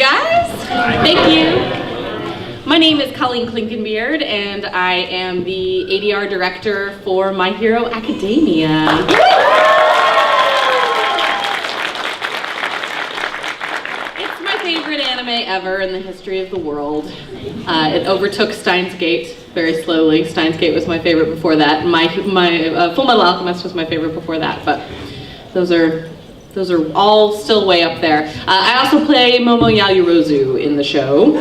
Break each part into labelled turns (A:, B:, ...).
A: guys. Thank you. My name is Colleen Klinkenbeard, and I am the ADR director for My Hero Academia. It's my favorite anime ever in the history of the world. It overtook Steins Gate very slowly. Steins Gate was my favorite before that. My Full Metal Alchemist was my favorite before that, but those are all still way up there. I also play Momo Yaoyorozu in the show.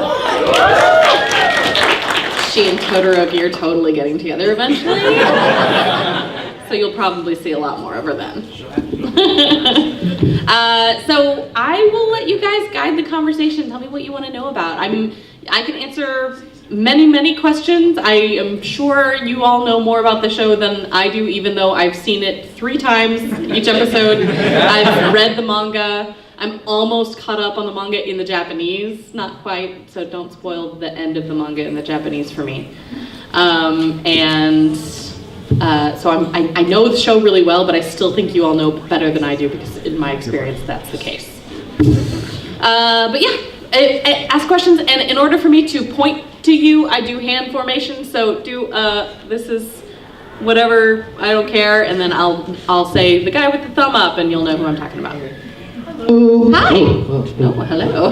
A: She and Todoroki are totally getting together eventually. So you'll probably see a lot more of her then. So I will let you guys guide the conversation. Tell me what you want to know about. I can answer many questions. I am sure you all know more about the show than I do, even though I've seen it 3 times each episode. I've read the manga. I'm almost caught up on the manga in the Japanese. Not quite, so don't spoil the end of the manga in the Japanese for me. So I know the show really well, but I still think you all know better than I do, because in my experience, that's the case. But yeah, ask questions, and in order for me to point to you, I do hand formation, so do this is whatever, I don't care, and then I'll say the guy with the thumb up, and you'll know who I'm talking about.
B: Hello.
A: Hi. Hello.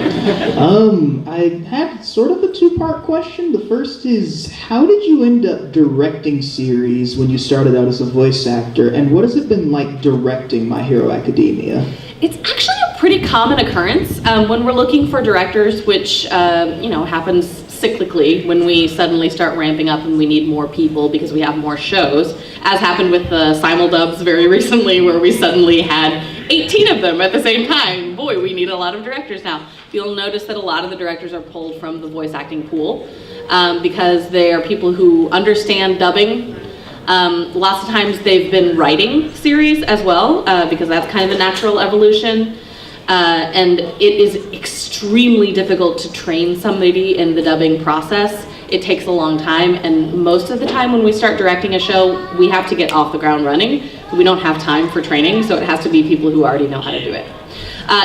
B: I have sort of a 2-part question. The first is, how did you end up directing series when you started out as a voice actor, and what has it been like directing My Hero Academia?
A: It's actually a pretty common occurrence when we're looking for directors, which happens cyclically when we suddenly start ramping up and we need more people because we have more shows, as happened with the simuldubs very recently, where we suddenly had 18 of them at the same time. Boy, we need a lot of directors now. You'll notice that a lot of the directors are pulled from the voice acting pool because they are people who understand dubbing. Lots of times they've been writing series as well, because that's kind of a natural evolution. And it is extremely difficult to train somebody in the dubbing process. It takes a long time, and most of the time when we start directing a show, we have to get off the ground running. We don't have time for training, so it has to be people who already know how to do it.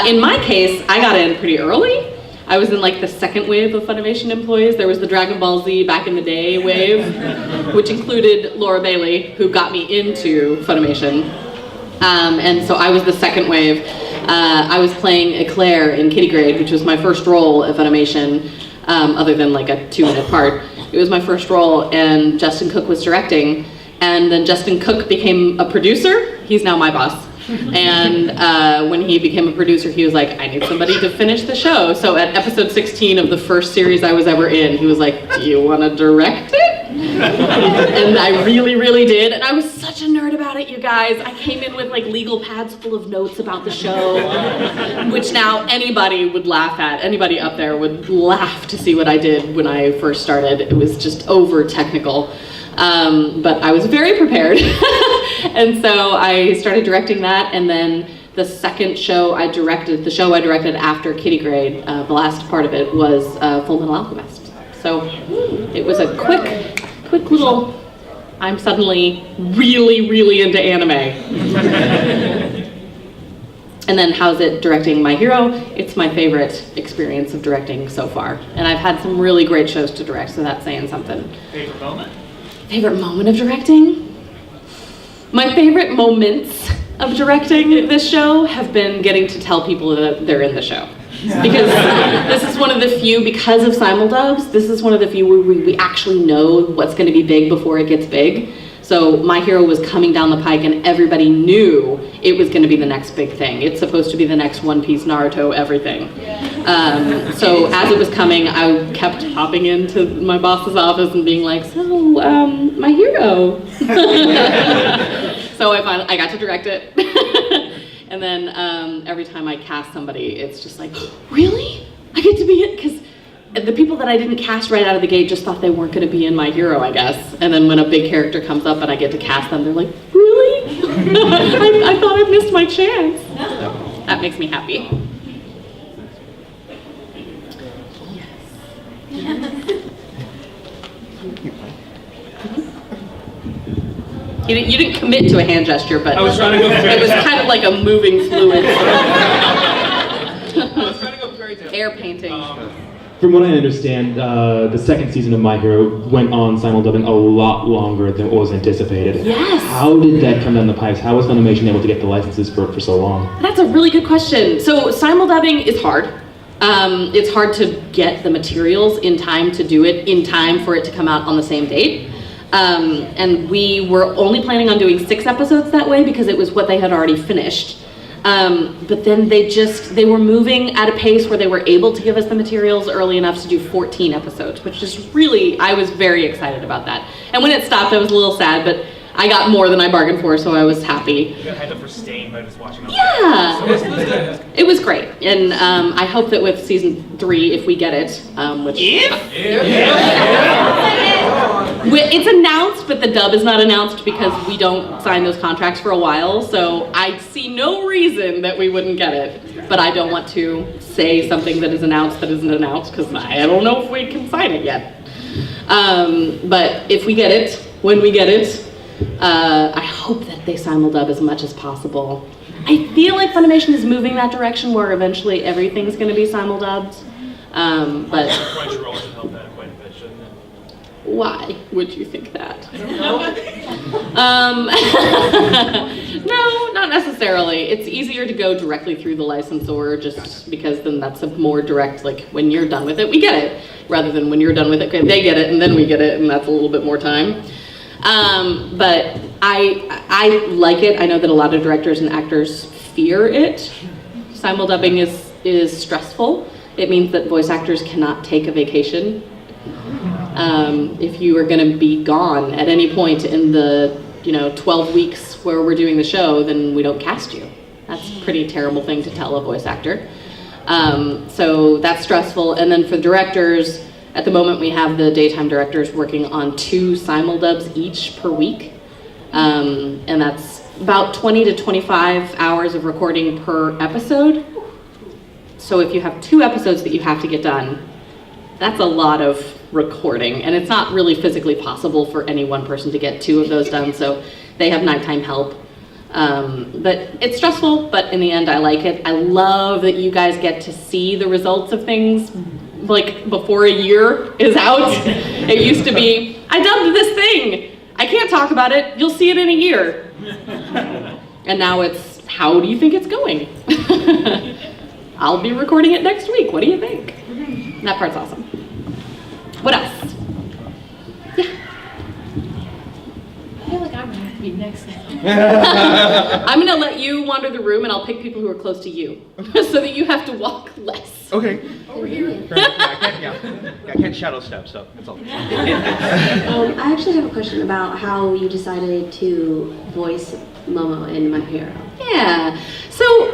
A: In my case, I got in pretty early. I was in like the second wave of Funimation employees. There was the Dragon Ball Z back in the day wave, which included Laura Bailey, who got me into Funimation. And so I was the second wave. I was playing Eclair in Kitty Grade, which was my first role at Funimation, other than like a 2-minute part. It was my first role, and Justin Cook was directing. And then Justin Cook became a producer. He's now my boss. And when he became a producer, he was like, I need somebody to finish the show. So at episode 16 of the first series I was ever in, he was like, do you want to direct it? And I really did. And I was such a nerd about it, you guys. I came in with like legal pads full of notes about the show, which now anybody would laugh at. Anybody up there would laugh to see what I did when I first started. It was just over technical. But I was very prepared. And so I started directing that, and then the second show I directed, after Kitty Grade, the last part of it was Full Metal Alchemist. So it was a quick little, I'm suddenly really into anime. And then how's it directing My Hero? It's my favorite experience of directing so far. And I've had some really great shows to direct, so that's saying something.
C: Favorite moment?
A: Favorite moment of directing? My favorite moments of directing this show have been getting to tell people that they're in the show. Because this is one of the few, because of simuldubs, this is one of the few where we actually know what's going to be big before it gets big. So My Hero was coming down the pike, and everybody knew it was going to be the next big thing. It's supposed to be the next One Piece, Naruto, everything. So as it was coming, I kept hopping into my boss's office and being like, so, My Hero. So I got to direct it. And then every time I cast somebody, it's just like, really? I get to be it? Because the people that I didn't cast right out of the gate just thought they weren't going to be in My Hero, I guess. And then when a big character comes up and I get to cast them, they're like, really? I thought I missed my chance. So that makes me happy. You didn't commit to a hand gesture, but
C: I was trying to go
A: it was kind of like a moving fluid.
C: I was trying to go very
A: Air painting.
C: From what I understand, the second season of My Hero went on simuldubbing a lot longer than what was anticipated.
A: Yes.
C: How did that come down the pipes? How was Funimation able to get the licenses for so long?
A: That's a really good question. So simuldubbing is hard. It's hard to get the materials in time to do it in time for it to come out on the same date. And we were only planning on doing 6 episodes that way because it was what they had already finished. But then they were moving at a pace where they were able to give us the materials early enough to do 14 episodes, which is really, I was very excited about that. And when it stopped, I was a little sad, but I got more than I bargained for, so I was happy.
D: You got hyped up for Stain by just watching.
A: Yeah, it was great, and I hope that with season 3, if we get it, which it's announced, but the dub is not announced because we don't sign those contracts for a while. So I see no reason that we wouldn't get it, but I don't want to say something that is announced that isn't announced because I don't know if we can sign it yet. But if we get it, when we get it. I hope that they simuldub as much as possible. I feel like Funimation is moving that direction where eventually everything's going to be simuldubbed. But
D: Crunchyroll should help that quite a bit, shouldn't it?
A: why would you think that? No, not necessarily. It's easier to go directly through the licensor just because then that's a more direct, like when you're done with it, we get it, rather than when you're done with it, okay, they get it and then we get it, and that's a little bit more time. But I like it. I know that a lot of directors and actors fear it. Simuldubbing is stressful. It means that voice actors cannot take a vacation. If you are going to be gone at any point in the 12 weeks where we're doing the show, then we don't cast you. That's a pretty terrible thing to tell a voice actor. So that's stressful. And then for directors, at the moment, we have the daytime directors working on 2 simuldubs each per week. And that's about 20 to 25 hours of recording per episode. So if you have 2 episodes that you have to get done, that's a lot of recording. And it's not really physically possible for any one person to get 2 of those done, so they have nighttime help. But it's stressful, but in the end, I like it. I love that you guys get to see the results of things like before a year is out. It used to be, I dubbed this thing. I can't talk about it. You'll see it in a year. And now it's, how do you think it's going? I'll be recording it next week. What do you think? That part's awesome. What else? Yeah.
E: I feel like I'm gonna have to be next now.
A: I'm gonna let you wander the room and I'll pick people who are close to you so that you have to walk less.
F: Okay.
E: Over here.
F: I can't shadow step, so that's all.
G: I actually have a question about how you decided to voice Momo in My Hero.
A: Yeah. So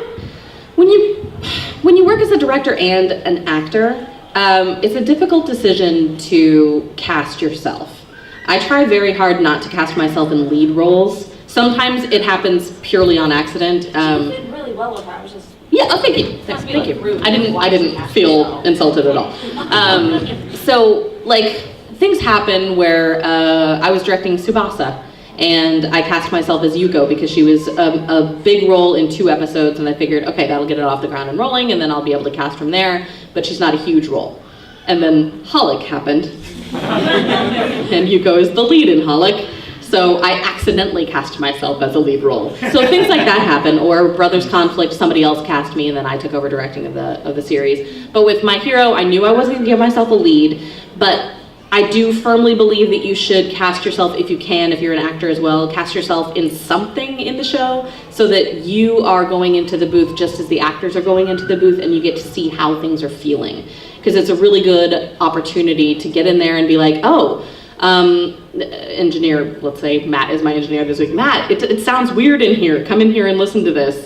A: when you work as a director and an actor, it's a difficult decision to cast yourself. I try very hard not to cast myself in lead roles. Sometimes it happens purely on accident.
E: You did really well with her. I was just.
A: Yeah, oh, thank you. Thank you. I didn't feel insulted at all. So, like, things happen where I was directing Tsubasa, and I cast myself as Yuko because she was a big role in 2 episodes, and I figured, okay, that'll get it off the ground and rolling, and then I'll be able to cast from there, but she's not a huge role. And then Holic happened, and Yuko is the lead in Holic. So I accidentally cast myself as a lead role. So things like that happen, or Brothers Conflict, somebody else cast me and then I took over directing of the series. But with My Hero, I knew I wasn't gonna give myself a lead, but I do firmly believe that you should cast yourself, if you can, if you're an actor as well, cast yourself in something in the show so that you are going into the booth just as the actors are going into the booth and you get to see how things are feeling. Because it's a really good opportunity to get in there and be like, oh, engineer, let's say Matt is my engineer this week. Matt, it sounds weird in here. Come in here and listen to this.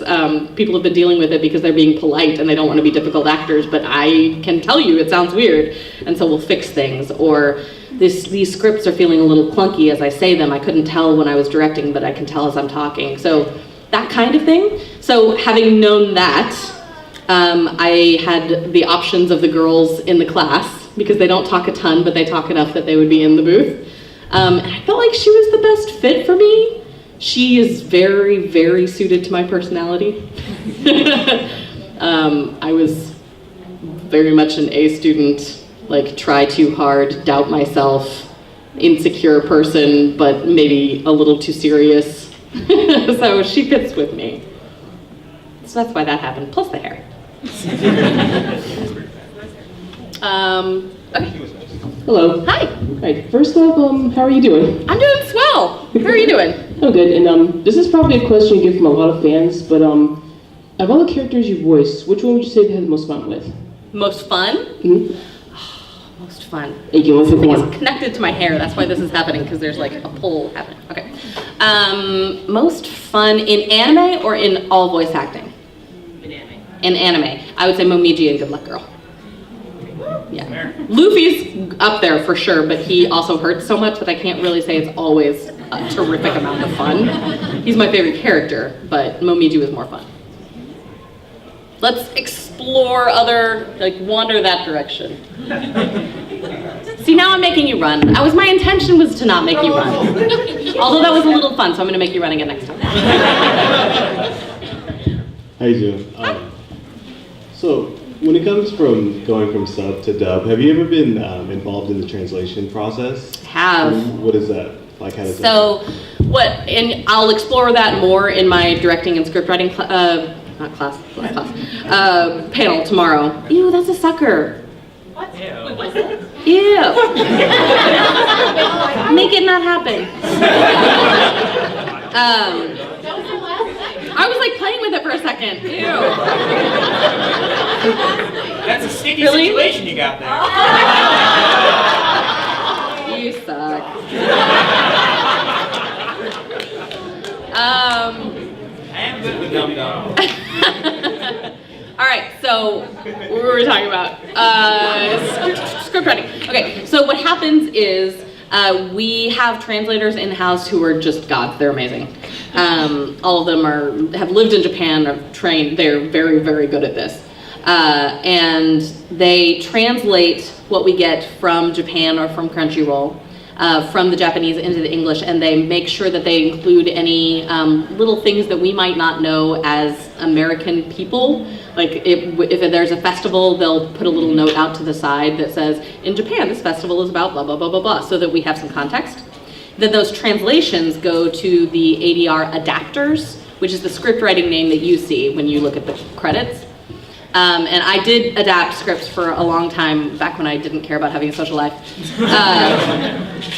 A: People have been dealing with it because they're being polite and they don't want to be difficult actors, but I can tell you it sounds weird, and so we'll fix things. Or these scripts are feeling a little clunky as I say them. I couldn't tell when I was directing, but I can tell as I'm talking. So that kind of thing. So having known that, I had the options of the girls in the class, because they don't talk a ton, but they talk enough that they would be in the booth. And I felt like she was the best fit for me. She is very, very suited to my personality. I was very much an A student, like try too hard, doubt myself, insecure person, but maybe a little too serious. So she fits with me. So that's why that happened, plus the hair. Okay.
H: Hello.
A: Hi.
H: Right. First off, how are you doing?
A: I'm doing swell. How are you doing?
H: I'm good. And this is probably a question you get from a lot of fans, but of all the characters you voiced, which one would you say you had the most fun with?
A: Most fun?
H: Mm-hmm.
A: Most fun.
H: Hey, you only pick
A: It's
H: one.
A: connected to my hair. That's why this is happening, because there's like a pull happening. Okay. Most fun in anime or in all voice acting?
E: In anime.
A: In anime, I would say Momiji and Good Luck Girl. Yeah. Luffy's up there for sure, but he also hurts so much that I can't really say it's always a terrific amount of fun. He's my favorite character, but Momiji was more fun. Let's explore other, like, wander that direction. See, now I'm making you run. My intention was to not make you run. Although that was a little fun, so I'm gonna make you run again next time.
I: How you doing? So, when it comes from going from sub to dub, have you ever been involved in the translation process?
A: Have.
I: What is that? Like, how does
A: So, and I'll explore that more in my directing and scriptwriting panel tomorrow. Ew, that's a sucker.
E: What?
D: Ew.
E: Wait, what's that?
A: Ew. Make it not happen.
E: That was the last thing.
A: I was like playing with it for a second. Ew.
F: That's a sticky
A: Really?
F: situation you got there.
A: You suck.
F: I am good with dum-dum.
A: All right, so what were we talking about? Script writing. Okay, so what happens is we have translators in-house who are just gods. They're amazing. All of them have lived in Japan, are trained. They're very, very good at this. And they translate what we get from Japan or from Crunchyroll, from the Japanese into the English, and they make sure that they include any little things that we might not know as American people. Like if there's a festival, they'll put a little note out to the side that says, in Japan, this festival is about blah, blah, blah, blah, blah, so that we have some context. Then those translations go to the ADR adapters, which is the script writing name that you see when you look at the credits. And I did adapt scripts for a long time, back when I didn't care about having a social life.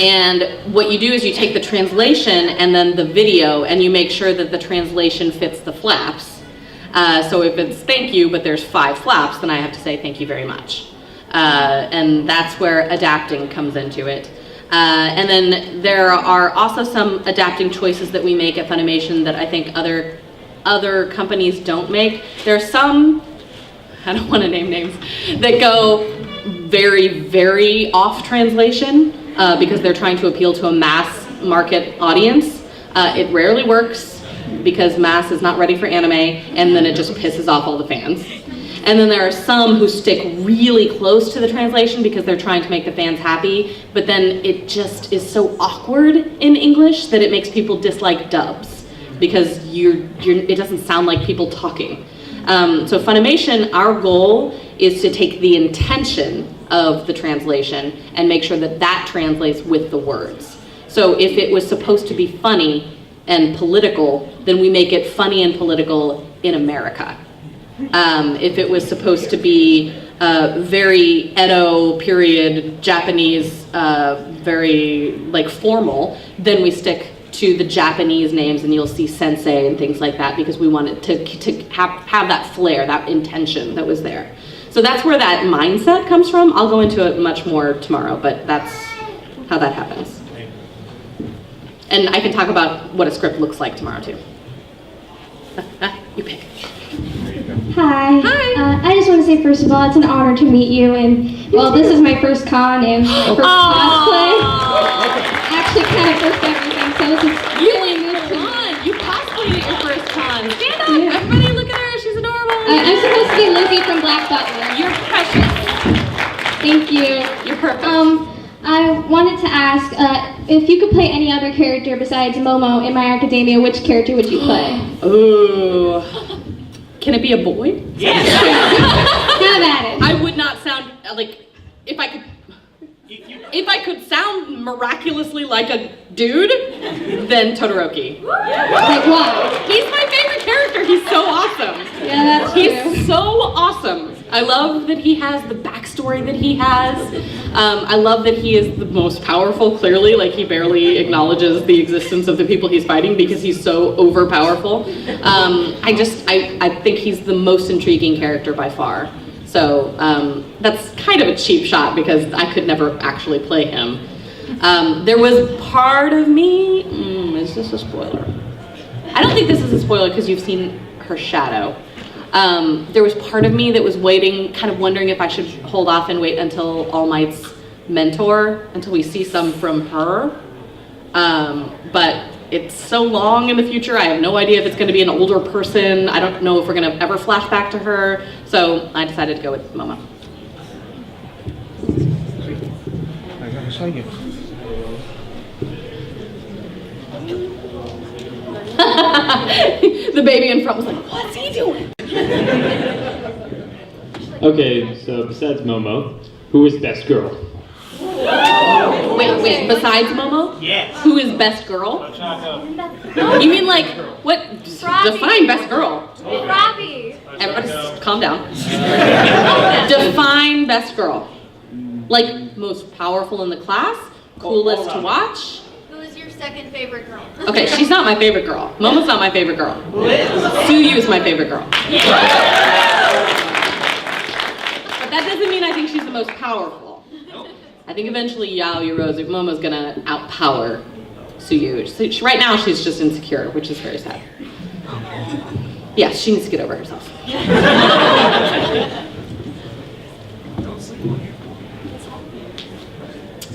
A: And what you do is you take the translation and then the video, and you make sure that the translation fits the flaps. So if it's thank you, but there's 5 flaps, then I have to say thank you very much. And that's where adapting comes into it. And then there are also some adapting choices that we make at Funimation that I think other companies don't make. There are some, I don't want to name names, that go very, very off translation because they're trying to appeal to a mass market audience. It rarely works because mass is not ready for anime, and then it just pisses off all the fans. And then there are some who stick really close to the translation because they're trying to make the fans happy, but then it just is so awkward in English that it makes people dislike dubs because it doesn't sound like people talking. So Funimation, our goal is to take the intention of the translation and make sure that that translates with the words. So if it was supposed to be funny and political, then we make it funny and political in America. If it was supposed to be very Edo period Japanese, very like formal, then we stick to the Japanese names, and you'll see sensei and things like that because we wanted to have that flair, that intention that was there. So that's where that mindset comes from. I'll go into it much more tomorrow, but that's how that happens. And I can talk about what a script looks like tomorrow too. You pick.
J: Hi.
A: Hi.
J: I just want to say, first of all, it's an honor to meet you, and well, this is my first con and my first cosplay. Actually, kind of first everything, so it's really good to
A: You cosplayed at your first con. Stand up,
J: Yeah.
A: everybody! Look at her. She's adorable.
J: I'm supposed to be Luffy from Black Butler.
A: You're precious.
J: Thank you.
A: You're perfect.
J: I wanted to ask if you could play any other character besides Momo in My Academia, which character would you play?
A: Ooh. Can it be a boy?
F: Yes.
J: Have at it.
A: I would not sound like if I could sound miraculously like a dude, then Todoroki.
J: Like what?
A: He's my favorite character. He's so awesome.
J: Yeah, that's true.
A: He's so awesome. I love that he has the backstory that he has. I love that he is the most powerful, clearly. Like, he barely acknowledges the existence of the people he's fighting because he's so overpowerful. I think he's the most intriguing character by far. So that's kind of a cheap shot because I could never actually play him. There was part of me, is this a spoiler? I don't think this is a spoiler because you've seen her shadow. There was part of me that was waiting, kind of wondering if I should hold off and wait until All Might's mentor, until we see some from her. But it's so long in the future, I have no idea if it's going to be an older person. I don't know if we're going to ever flash back to her. So I decided to go with Momo. The baby in front was like, what's he doing?
C: Okay, so besides Momo, who is best girl?
A: Wait, besides Momo?
D: Yes.
A: Who is best girl? You mean like, what? Define best girl.
J: Robbie.
A: Everybody calm down. Define best girl. Like, most powerful in the class? Coolest to watch?
J: Who is your second favorite girl?
A: Okay, she's not my favorite girl. Momo's not my favorite girl. Suyu is my favorite girl. But that doesn't mean I think she's the most powerful. I think eventually Momo's gonna outpower Suyu. So right now she's just insecure, which is very sad. Yes, she needs to get over herself.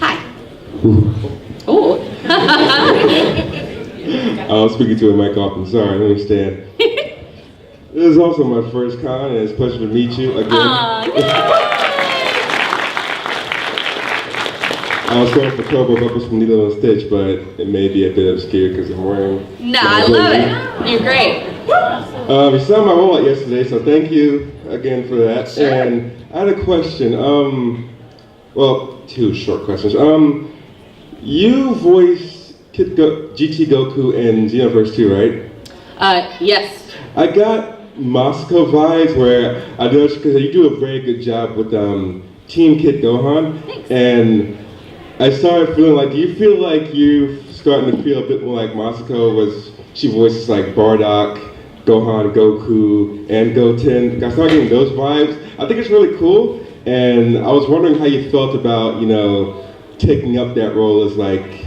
A: Hi. Oh.
K: I was speaking to a mic off. I'm sorry. Let me stand. This is also my first con, and it's a pleasure to meet you again. I was going for Kobo Bubbles from Lilo and Stitch, but it may be a bit obscure because I'm wearing...
A: No, I love it. You're great.
K: You saw my rollout yesterday, so thank you again for that.
A: Sure.
K: And I had a question. Well, two short questions. You voice GT Goku in Xenoverse 2, right?
A: Yes.
K: I got Moscow vibes where I noticed because you do a very good job with Team Kid Gohan.
A: Thanks.
K: And I started feeling like, do you feel like you're starting to feel a bit more like Masako she voices like Bardock, Gohan, Goku, and Goten. I started getting those vibes. I think it's really cool, and I was wondering how you felt about, taking up that role as like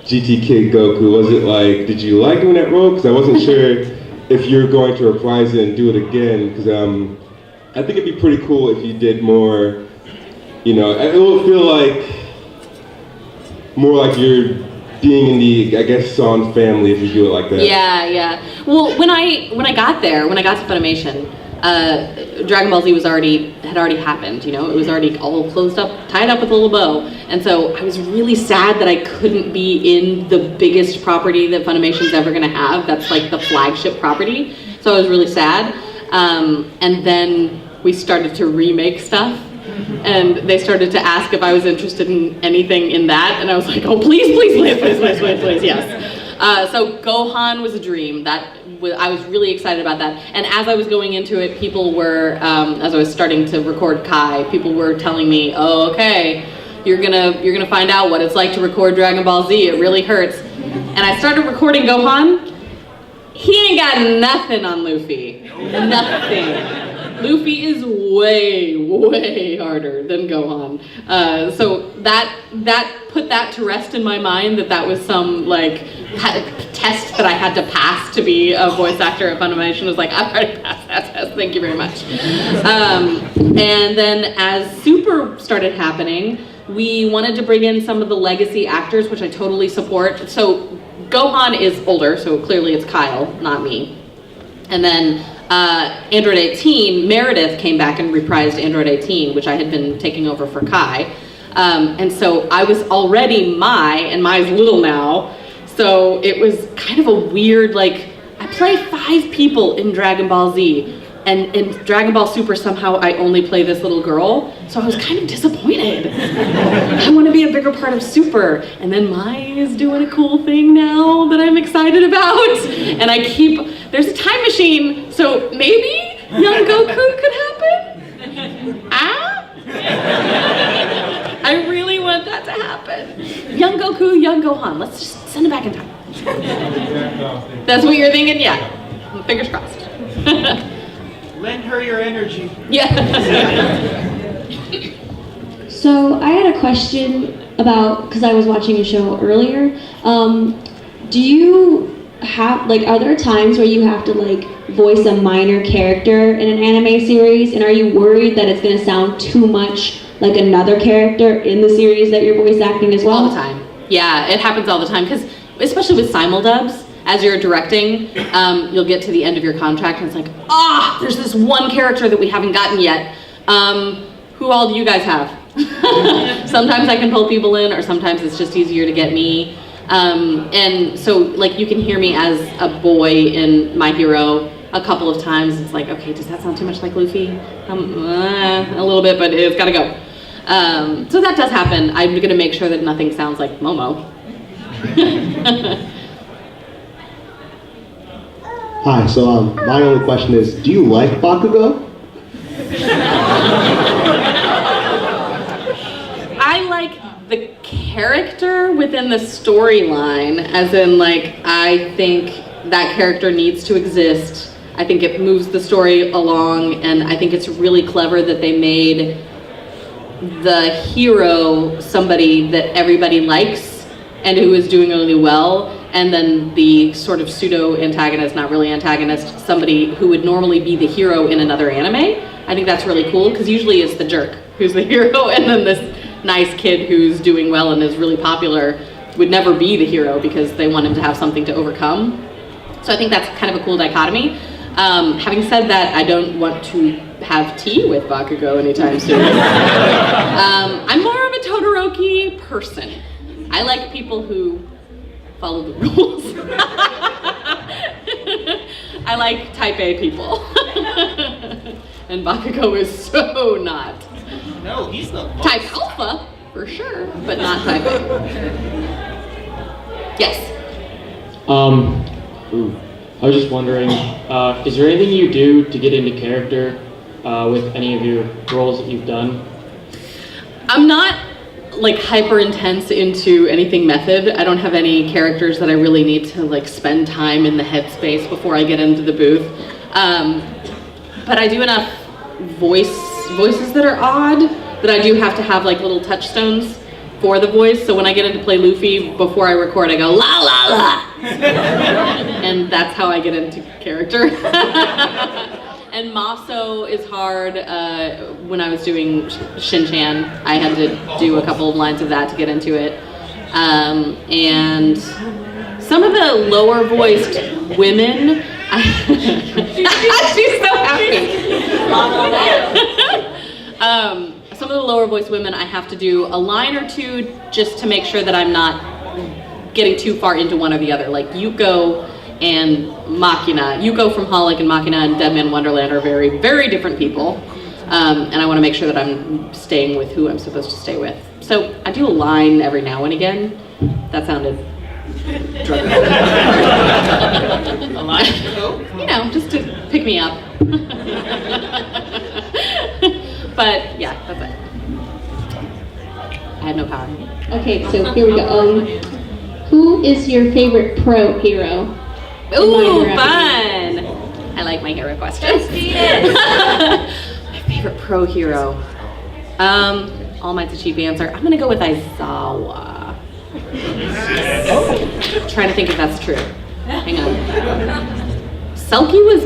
K: GT Kid Goku. Was it like, did you like doing that role? Because I wasn't sure if you're going to reprise it and do it again, because I think it'd be pretty cool if you did more, it will feel like more like you're being in the, I guess, Son family if you do it like that.
A: Yeah. Well, when I got to Funimation, Dragon Ball Z had already happened. It was already all closed up, tied up with a little bow, and so I was really sad that I couldn't be in the biggest property that Funimation's ever going to have. That's like the flagship property. So I was really sad, and then we started to remake stuff. And they started to ask if I was interested in anything in that, and I was like, oh, please, yes. So Gohan was a dream. I was really excited about that. And as I was going into it, people were, as I was starting to record Kai, people were telling me, oh, okay, you're gonna find out what it's like to record Dragon Ball Z. It really hurts. And I started recording Gohan. He ain't got nothing on Luffy. Nothing. Luffy is way harder than Gohan. So that put that to rest in my mind that was some test that I had to pass to be a voice actor at Funimation. I was like, I've already passed that test, thank you very much. And then as Super started happening, we wanted to bring in some of the legacy actors, which I totally support. So Gohan is older, so clearly it's Kyle, not me. And then Android 18, Meredith came back and reprised Android 18, which I had been taking over for Kai. And so I was already Mai, and Mai's little now. So it was kind of a weird, I play 5 people in Dragon Ball Z. And in Dragon Ball Super, somehow I only play this little girl, so I was kind of disappointed. I want to be a bigger part of Super. And then Mai is doing a cool thing now that I'm excited about. And there's a time machine, so maybe young Goku could happen? I really want that to happen. Young Goku, young Gohan, let's just send it back in time. That's what you're thinking? Yeah, fingers crossed.
B: Lend her your energy.
A: Yeah.
J: So I had a question about, because I was watching a show earlier. Do you have, like, are there times where you have to, like, voice a minor character in an anime series, and are you worried that it's going to sound too much like another character in the series that you're voice acting as well?
A: All the time. Yeah, it happens all the time, because especially with simuldubs, as you're directing, you'll get to the end of your contract and it's like, there's this one character that we haven't gotten yet. Who all do you guys have? Sometimes I can pull people in, or sometimes it's just easier to get me. And so, like, you can hear me as a boy in My Hero a couple of times. It's like, okay, does that sound too much like Luffy? A little bit, but it's gotta go. So that does happen. I'm gonna make sure that nothing sounds like Momo.
I: Hi, so my only question is, do you like Bakugo?
A: I like the character within the storyline, as in, like, I think that character needs to exist. I think it moves the story along, and I think it's really clever that they made the hero somebody that everybody likes and who is doing really well, and then the sort of pseudo-antagonist, not really antagonist, somebody who would normally be the hero in another anime. I think that's really cool, because usually it's the jerk who's the hero, and then this nice kid who's doing well and is really popular would never be the hero because they want him to have something to overcome. So I think that's kind of a cool dichotomy. Having said that, I don't want to have tea with Bakugo anytime soon. I'm more of a Todoroki person. I like people who follow the rules. I like type A people. And Bakugo is so not.
F: No, he's the boss.
A: Type Alpha, for sure, but not type A. Yes?
C: I was just wondering, is there anything you do to get into character with any of your roles that you've done?
A: I'm not like hyper intense into anything method. I don't have any characters that I really need to like spend time in the headspace before I get into the booth. But I do enough voices that are odd that I do have to have like little touchstones for the voice. So when I get into play Luffy, before I record, I go la la la, and that's how I get into character. And Maso is hard. When I was doing Shin-chan, I had to do a couple of lines of that to get into it. And some of the lower voiced women, she's so happy. Some of the lower voiced women, I have to do a line or two just to make sure that I'm not getting too far into one or the other. Like Yuko and Machina. Yuko from Holic and Machina and Dead Man Wonderland are very, very different people. And I want to make sure that I'm staying with who I'm supposed to stay with. So I do a line every now and again. That sounded drug.
F: A line?
A: You know, just to pick me up. But yeah, that's it. I have no power.
J: Okay, so here we go. Who is your favorite pro hero?
A: Ooh, fun! I like my hero questions. My favorite pro hero. All Might's a cheap answer. I'm gonna go with Aizawa. Trying to think if that's true. Hang on. Selkie was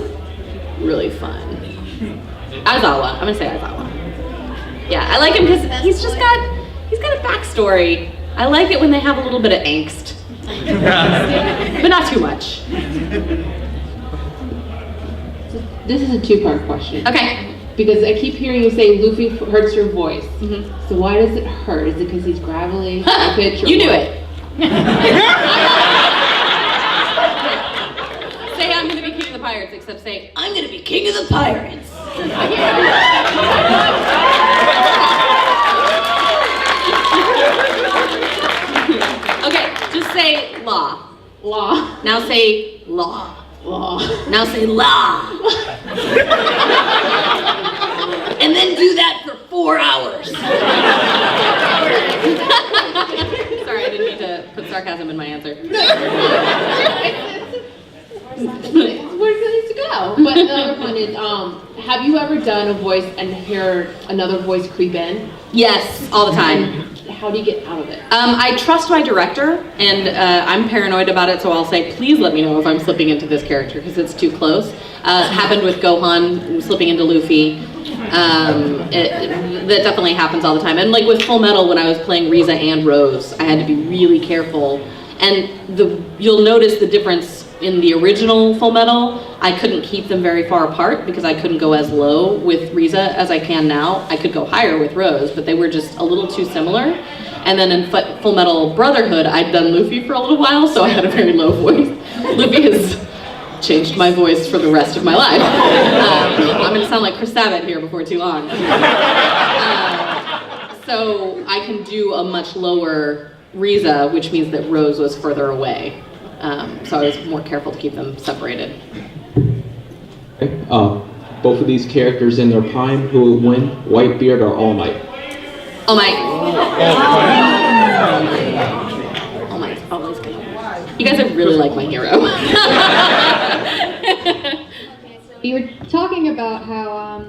A: really fun. Aizawa. I'm gonna say Aizawa. Yeah, I like him because he's got a backstory. I like it when they have a little bit of angst. But not too much.
H: This is a two-part question.
A: Okay.
H: Because I keep hearing you say Luffy hurts your voice.
A: Mm-hmm.
H: So why does it hurt? Is it because he's gravelly, high pitch, or
A: You do
H: what?
A: it. Say I'm going to be King of the Pirates, except say I'm gonna be king of the pirates. Okay, just say law.
H: Law.
A: Now say law.
H: Law.
A: Now say law. And then do that for 4 hours. Sorry, I didn't mean to put sarcasm in my answer.
E: Where it needs to go. But the other one is, have you ever done a voice and hear another voice creep in?
A: Yes, all the time.
E: How do you get out of it?
A: I trust my director, and I'm paranoid about it, so I'll say, please let me know if I'm slipping into this character, because it's too close. It happened with Gohan, slipping into Luffy. That definitely happens all the time. And like with Full Metal, when I was playing Riza and Rose, I had to be really careful. And you'll notice the difference in the original Full Metal. I couldn't keep them very far apart because I couldn't go as low with Riza as I can now. I could go higher with Rose, but they were just a little too similar. And then in Full Metal Brotherhood, I'd done Luffy for a little while, so I had a very low voice. Luffy has changed my voice for the rest of my life. I'm gonna sound like Chris Sabat here before too long. So I can do a much lower Riza, which means that Rose was further away. So I was more careful to keep them separated.
L: Both of these characters in their prime, who will win, Whitebeard or All Might?
A: All Might. All Might's always gonna win. You guys are really like my hero.
M: You were talking about how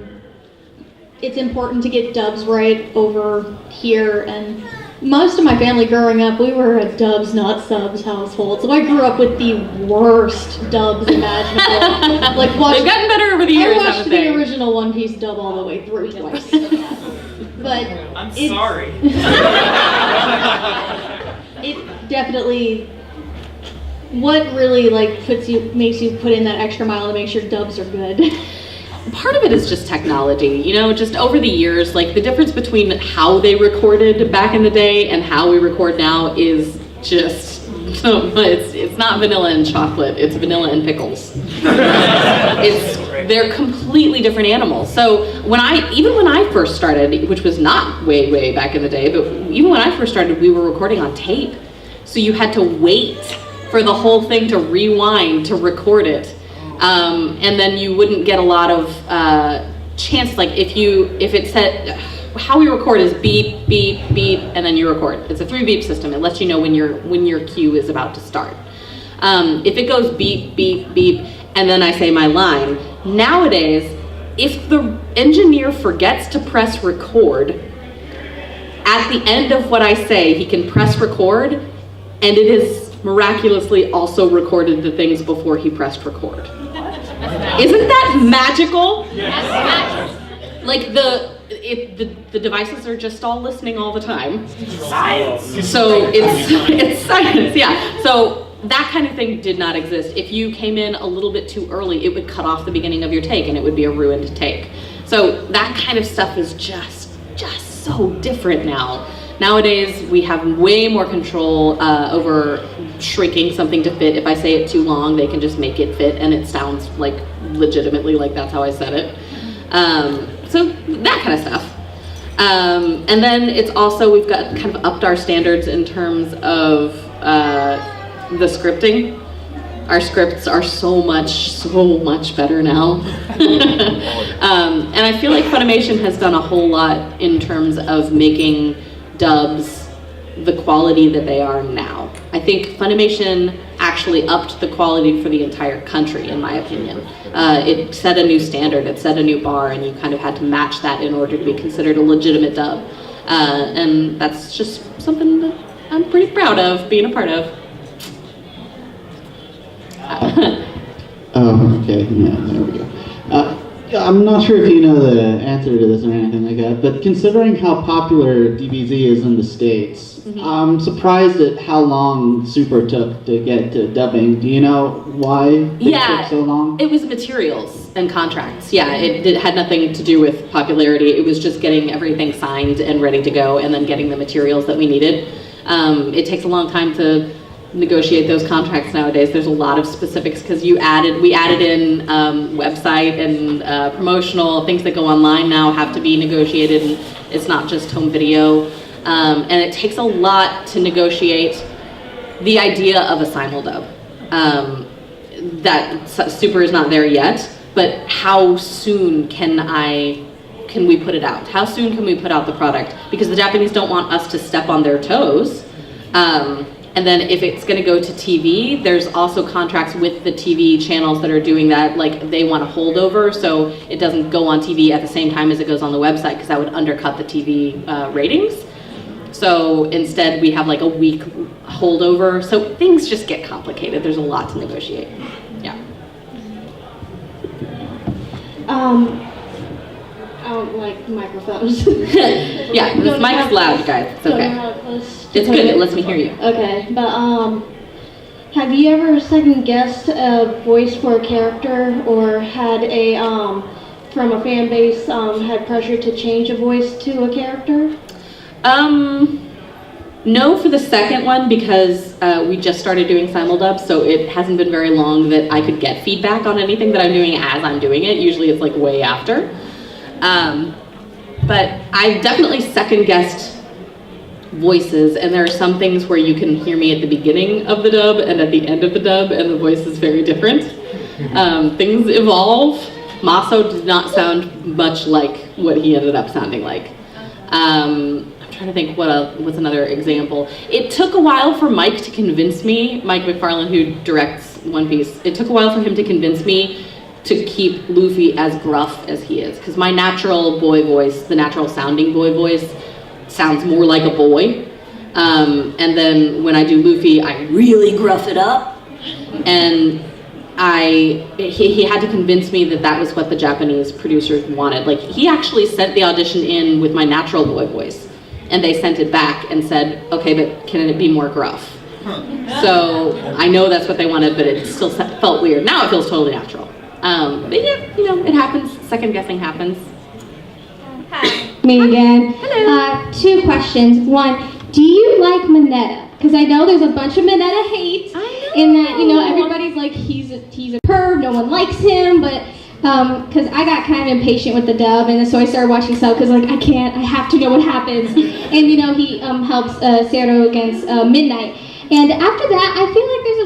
M: it's important to get dubs right over here, and most of my family growing up, we were a dubs, not subs household. So I grew up with the worst dubs imaginable. They've
A: gotten better over the years.
M: I watched the original One Piece dub all the way through twice. But
D: I'm sorry.
M: It definitely. What really makes you put in that extra mile to make sure dubs are good?
A: Part of it is just technology, just over the years, like the difference between how they recorded back in the day and how we record now is just, it's not vanilla and chocolate, it's vanilla and pickles. They're completely different animals. So even when I first started, which was not way, way back in the day, but even when I first started, we were recording on tape. So you had to wait for the whole thing to rewind to record it. And then you wouldn't get a lot of chance, like if it said, how we record is beep, beep, beep, and then you record. It's a 3-beep system. It lets you know when your cue is about to start. If it goes beep, beep, beep, and then I say my line, nowadays, if the engineer forgets to press record, at the end of what I say, he can press record, and it is miraculously also recorded the things before he pressed record. Isn't that magical?
E: Yes.
A: Like the devices are just all listening all the time.
D: Science.
A: So it's science, yeah. So that kind of thing did not exist. If you came in a little bit too early, it would cut off the beginning of your take and it would be a ruined take. So that kind of stuff is just so different now. Nowadays, we have way more control over shrinking something to fit. If I say it too long, they can just make it fit, and it sounds like legitimately like that's how I said it. So that kind of stuff. And then it's also, we've got kind of upped our standards in terms of the scripting. Our scripts are so much better now. And I feel like Funimation has done a whole lot in terms of making dubs the quality that they are now. I think Funimation actually upped the quality for the entire country, in my opinion. It set a new standard, it set a new bar, and you kind of had to match that in order to be considered a legitimate dub. And that's just something that I'm pretty proud of being a part of.
N: Okay, yeah, there we go. I'm not sure if you know the answer to this or anything like that, but considering how popular DBZ is in the States, I'm surprised at how long Super took to get to dubbing. Do you know why it took so long?
A: It was materials and contracts. Yeah, it had nothing to do with popularity. It was just getting everything signed and ready to go, and then getting the materials that we needed. It takes a long time to negotiate those contracts nowadays. There's a lot of specifics because we added in website and promotional things that go online now have to be negotiated, and it's not just home video. And it takes a lot to negotiate the idea of a simuldub. That Super is not there yet, but how soon can we put it out? How soon can we put out the product? Because the Japanese don't want us to step on their toes. And then if it's going to go to TV, there's also contracts with the TV channels that are doing that. Like they want a holdover, so it doesn't go on TV at the same time as it goes on the website, because that would undercut the TV ratings. So instead we have like a week holdover. So things just get complicated. There's a lot to negotiate. Yeah.
O: I don't like microphones.
A: Yeah, this mic's loud, guys. It's okay. It's good. It lets me hear you.
O: Okay, but have you ever second guessed a voice for a character, or had a from a fan base had pressure to change a voice to a character?
A: No, for the second one, because we just started doing simuldub, so it hasn't been very long that I could get feedback on anything that I'm doing as I'm doing it. Usually it's like way after. But I've definitely second guessed voices, and there are some things where you can hear me at the beginning of the dub and at the end of the dub, and the voice is very different. Things evolve. Maso did not sound much like what he ended up sounding like. I'm trying to think what's another example. It took a while for Mike to convince me, Mike McFarlane, who directs One Piece, it took a while for him to convince me to keep Luffy as gruff as he is, because my natural boy voice, the natural sounding boy voice, sounds more like a boy. And then when I do Luffy, I really gruff it up. And he had to convince me that that was what the Japanese producers wanted. Like, he actually sent the audition in with my natural boy voice, and they sent it back and said, okay, but can it be more gruff? So I know that's what they wanted, but it still felt weird. Now it feels totally natural. But yeah, you know, it happens. Second guessing happens.
P: Me again.
A: Hello.
P: 2 questions. 1, do you like Manette? Because I know there's a bunch of Manette hate, in that, you know, everybody's like, he's a perv, no one likes him, but because I got kind of impatient with the dub, and so I started watching sub, because like, I have to know what happens. And you know, he helps Zero against Midnight. And after that, I feel like there's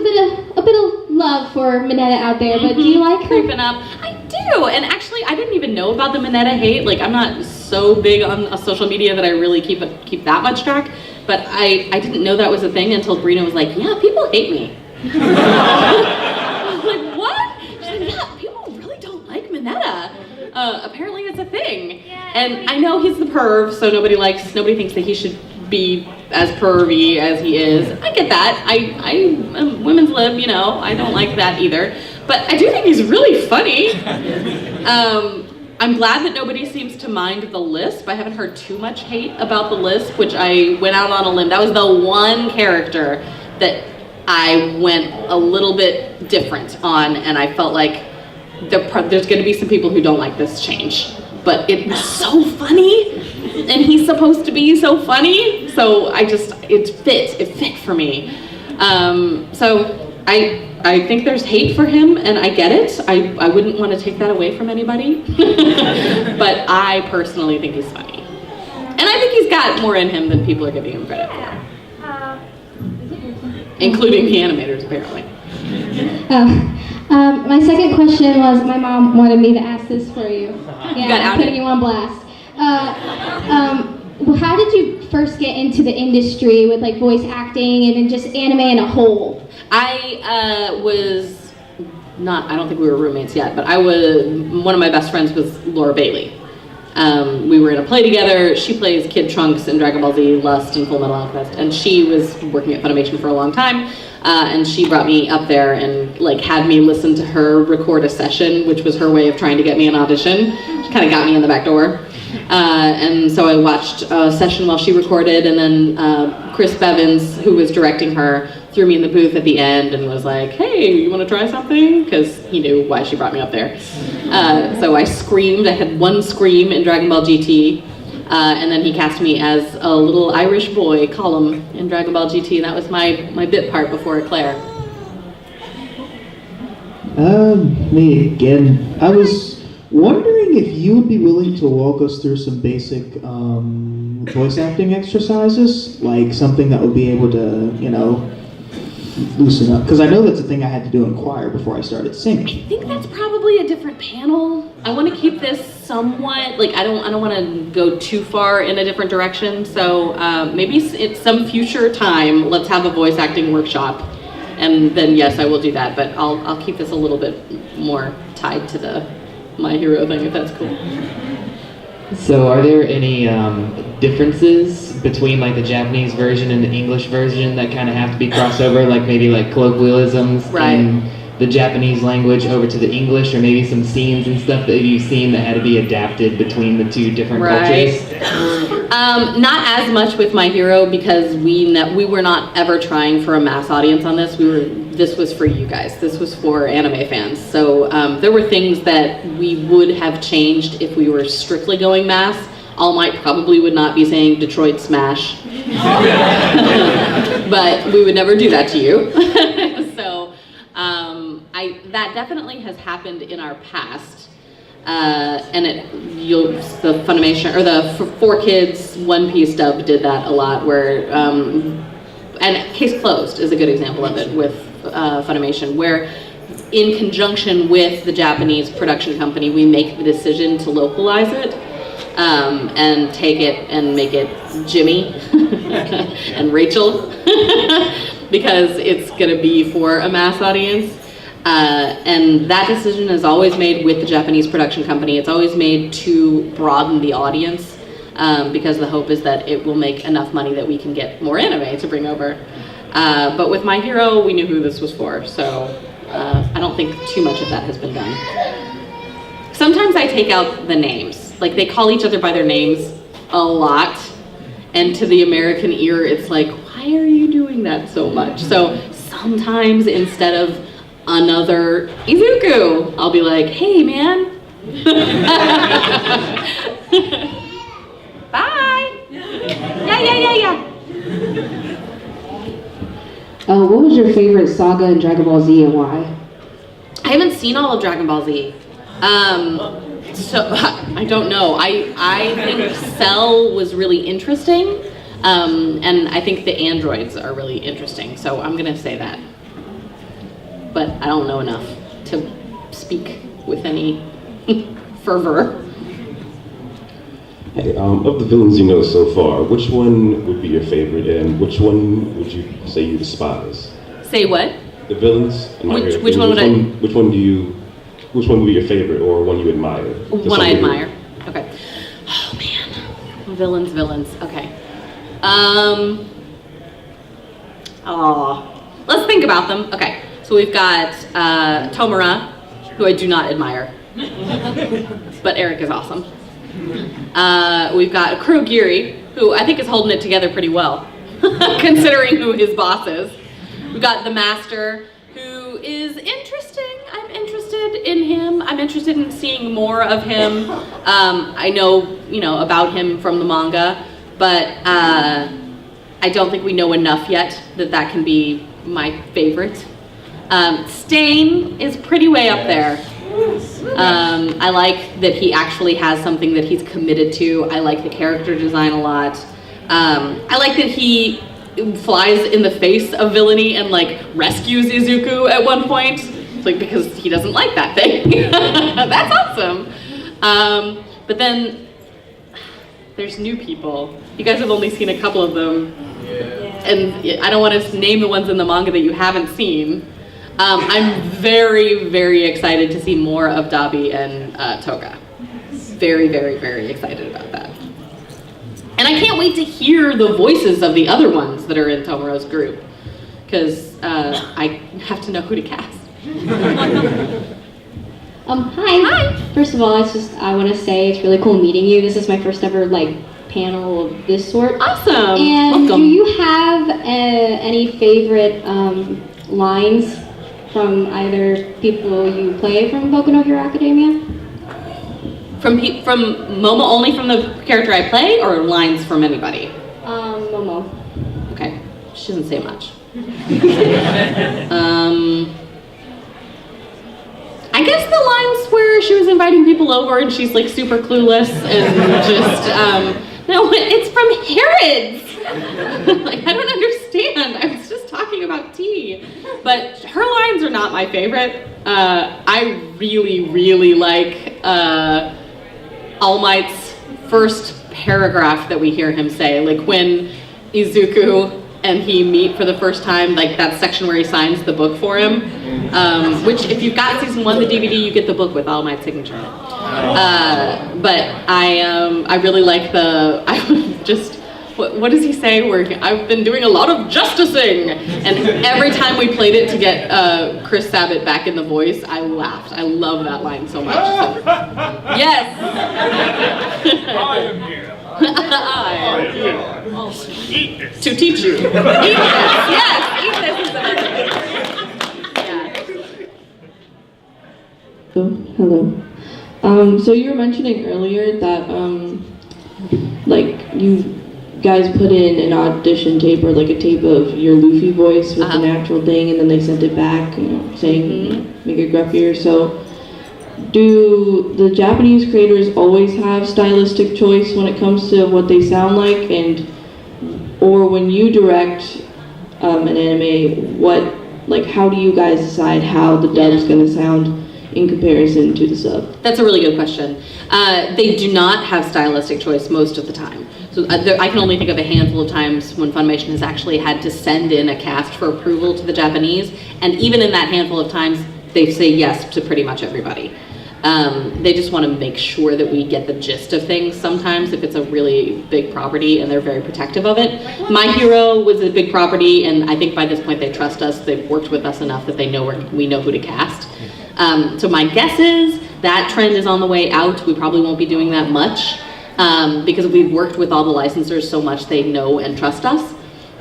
P: a bit of love for Manette out there, but do you like her?
A: Creeping up. I do, and actually, I didn't even know about the Manette hate. Like, I'm not so big on social media that I really keep that much track, but I didn't know that was a thing until Brina was like, yeah, people hate me. I was like, what? She's like, yeah, people really don't like Manette. Apparently it's a thing. And I know he's the perv, so nobody thinks that he should be as pervy as he is. I get that. I'm women's lib, you know, I don't like that either. But I do think he's really funny. I'm glad that nobody seems to mind the lisp. I haven't heard too much hate about the lisp, which I went out on a limb. That was the one character that I went a little bit different on, and I felt like there's going to be some people who don't like this change. But it was so funny, and he's supposed to be so funny, so it fit for me. So I think there's hate for him, and I get it. I wouldn't want to take that away from anybody, but I personally think he's funny. And I think he's got more in him than people are giving him credit for. Including the animators, apparently.
P: My second question was, my mom wanted me to ask this for you. Yeah,
A: You got outed.
P: putting you on blast. How did you first get into the industry with like voice acting and just anime in a whole?
A: I don't think we were roommates yet, but one of my best friends was Laura Bailey. We were in a play together. She plays Kid Trunks in Dragon Ball Z, Lust, and Full Metal Alchemist, and she was working at Funimation for a long time, and she brought me up there and like had me listen to her record a session, which was her way of trying to get me an audition. She kind of got me in the back door. And so I watched a session while she recorded, and then Chris Bevins, who was directing her, threw me in the booth at the end and was like, hey, you want to try something? Because he knew why she brought me up there. So I screamed. I had one scream in Dragon Ball GT. And then he cast me as a little Irish boy, Colleen, in Dragon Ball GT, and that was my bit part before Eclair.
B: Me again. I was wondering if you would be willing to walk us through some basic voice acting exercises, like something that would be able to, loosen up. Because I know that's a thing I had to do in choir before I started singing.
A: I think that's probably a different panel. I want to keep this somewhat, I don't want to go too far in a different direction, so maybe it's some future time, let's have a voice acting workshop. And then yes, I will do that, but I'll keep this a little bit more tied to the My Hero thing, if that's cool.
Q: So are there any differences between the Japanese version and the English version that kind of have to be crossed over, maybe colloquialisms in the Japanese language over to the English, or maybe some scenes and stuff that you've seen that had to be adapted between the two different cultures?
A: Not as much with My Hero, because we were not ever trying for a mass audience on this. This was for you guys. This was for anime fans. So there were things that we would have changed if we were strictly going mass. All Might probably would not be saying Detroit Smash. But we would never do that to you. So that definitely has happened in our past. And the Funimation, or the 4Kids One Piece dub did that a lot, where, and Case Closed is a good example of it with Funimation, where in conjunction with the Japanese production company, we make the decision to localize it, and take it and make it Jimmy and Rachel, because it's gonna be for a mass audience. And that decision is always made with the Japanese production company. It's always made to broaden the audience, because the hope is that it will make enough money that we can get more anime to bring over. But with My Hero, we knew who this was for, so I don't think too much of that has been done. Sometimes I take out the names. They call each other by their names a lot, and to the American ear, it's why are you doing that so much? So sometimes instead of another Izuku, I'll be like, hey man. Bye. Yeah.
H: What was your favorite saga in Dragon Ball Z and why?
A: I haven't seen all of Dragon Ball Z. So I don't know. I think Cell was really interesting. And I think the androids are really interesting. So I'm gonna say that. But I don't know enough to speak with any fervor.
K: Hey, of the villains you know so far, which one would be your favorite, and which one would you say you despise?
A: Say what?
K: The villains.
A: Which one would
K: Which one would be your favorite, or one you admire?
A: One I admire. Okay. Oh man, villains. Okay. Let's think about them. Okay. So we've got Tomura, who I do not admire, but Eric is awesome. We've got Kurogiri, who I think is holding it together pretty well, considering who his boss is. We've got the Master, who is interesting. I'm interested in him. I'm interested in seeing more of him. I know, about him from the manga, but I don't think we know enough yet that can be my favorite. Stain is pretty way up there. I like that he actually has something that he's committed to. I like the character design a lot. I like that he flies in the face of villainy and rescues Izuku at one point. Because he doesn't like that thing. That's awesome. But then there's new people. You guys have only seen a couple of them. And I don't want to name the ones in the manga that you haven't seen. I'm very, very excited to see more of Dabi and Toga. Very, very, very excited about that. And I can't wait to hear the voices of the other ones that are in Tomura's group, because I have to know who to cast.
J: Hi. First of all, I want to say it's really cool meeting you. This is my first ever panel of this sort.
A: Awesome.
J: And
A: welcome.
J: Do you have any favorite lines from either people you play from Boku no Hero Academia?
A: From Momo, only from the character I play, or lines from anybody?
J: Momo.
A: Okay, she doesn't say much. I guess the lines where she was inviting people over and she's like super clueless and just, no, it's from Harrods. Like, I don't understand. I was just talking about tea. But her lines are not my favorite. I really, really like All Might's first paragraph that we hear him say, like when Izuku and he meet for the first time, like that section where he signs the book for him, which if you've got season 1, the DVD, you get the book with All Might's signature in it. But I really like what does he say? Where I've been doing a lot of justicing, and every time we played it to get Chris Sabat back in the voice, I laughed. I love that line so much. So, yes.
D: I am here.
A: I am here. Eat this. To teach you. Eat this. Yes, eat this is another thing. Yeah.
H: Hello. So you were mentioning earlier that like you guys put in an audition tape or like a tape of your Luffy voice with an actual thing, and then they sent it back, saying make it gruffier. So do the Japanese creators always have stylistic choice when it comes to what they sound like, or when you direct an anime, how do you guys decide how the dub's going to sound in comparison to the sub?
A: That's a really good question. They do not have stylistic choice most of the time. So I can only think of a handful of times when Funimation has actually had to send in a cast for approval to the Japanese, and even in that handful of times, they say yes to pretty much everybody. They just want to make sure that we get the gist of things sometimes if it's a really big property, and they're very protective of it. My Hero was a big property, and I think by this point they trust us. They've worked with us enough that they know we know who to cast. So my guess is that trend is on the way out. We probably won't be doing that much because we've worked with all the licensors so much they know and trust us.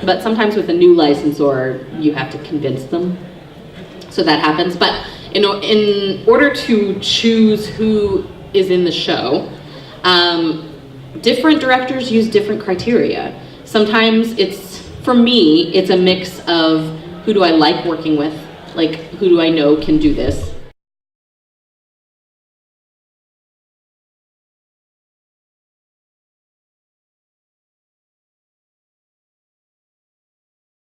A: But sometimes with a new licensor, you have to convince them. So that happens. But in order to choose who is in the show, different directors use different criteria. Sometimes for me, it's a mix of who do I like working with, like who do I know can do this,